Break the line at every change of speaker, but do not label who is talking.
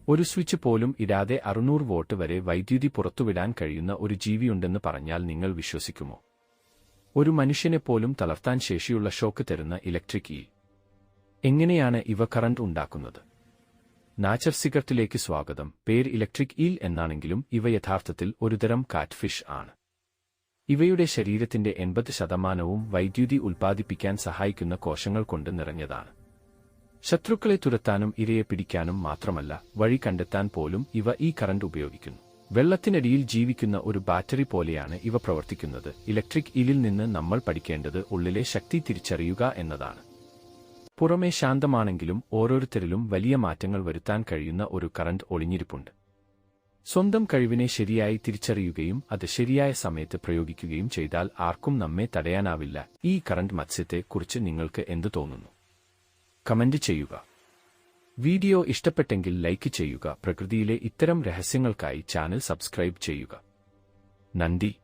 ഒരു സ്വിച്ച് പോലും ഇടാതെ 600 വോൾട്ട് വരെ വൈദ്യുതി പുറത്തുവിടാൻ കഴിയുന്ന ഒരു ജീവിയുണ്ടെന്ന് പറഞ്ഞാൽ നിങ്ങൾ വിശ്വസിക്കുമോ? ഒരു മനുഷ്യനെപ്പോലും തളർത്താൻ ശേഷിയുള്ള ഷോക്ക് തരുന്ന ഇലക്ട്രിക് ഈൽ. എങ്ങനെയാണ് ഇവ കറന്റ് ഉണ്ടാക്കുന്നത്? നാച്ചർ സിഗരറ്റിലേക്ക് സ്വാഗതം. പേര് ഇലക്ട്രിക് ഈൽ എന്നാണെങ്കിലും ഇവ യഥാർത്ഥത്തിൽ ഒരുതരം കാറ്റ് ഫിഷ് ആണ്. ഇവയുടെ ശരീരത്തിന്റെ 80% വൈദ്യുതി ഉൽപ്പാദിപ്പിക്കാൻ സഹായിക്കുന്ന കോശങ്ങൾ കൊണ്ട് നിറഞ്ഞതാണ്. ശത്രുക്കളെ തുരത്താനും ഇരയെ പിടിക്കാനും മാത്രമല്ല, വഴി കണ്ടെത്താൻ പോലും ഇവ ഈ കറന്റ് ഉപയോഗിക്കുന്നു. വെള്ളത്തിനടിയിൽ ജീവിക്കുന്ന ഒരു ബാറ്ററി പോലെയാണ് ഇവ പ്രവർത്തിക്കുന്നത്. ഇലക്ട്രിക് ഈലിൽ നിന്ന് നമ്മൾ പഠിക്കേണ്ടത് ഉള്ളിലെ ശക്തി തിരിച്ചറിയുക എന്നതാണ്. പുറമേ ശാന്തമാണെങ്കിലും ഓരോരുത്തരിലും വലിയ മാറ്റങ്ങൾ വരുത്താൻ കഴിയുന്ന ഒരു കറന്റ് ഒളിഞ്ഞിരിപ്പുണ്ട്. സ്വന്തം കഴിവിനെ ശരിയായി തിരിച്ചറിയുകയും അത് ശരിയായ സമയത്ത് പ്രയോഗിക്കുകയും ചെയ്താൽ ആർക്കും നമ്മെ തടയാനാവില്ല. ഈ കറന്റ് മത്സ്യത്തെ കുറിച്ച് നിങ്ങൾക്ക് എന്തു തോന്നുന്നു? കമന്റ് ചെയ്യുക. വീഡിയോ ഇഷ്ടപ്പെട്ടെങ്കിൽ ലൈക്ക് ചെയ്യുക. പ്രകൃതിയിലെ ഇത്തരം രഹസ്യങ്ങൾക്കായി ചാനൽ സബ്സ്ക്രൈബ് ചെയ്യുക. നന്ദി.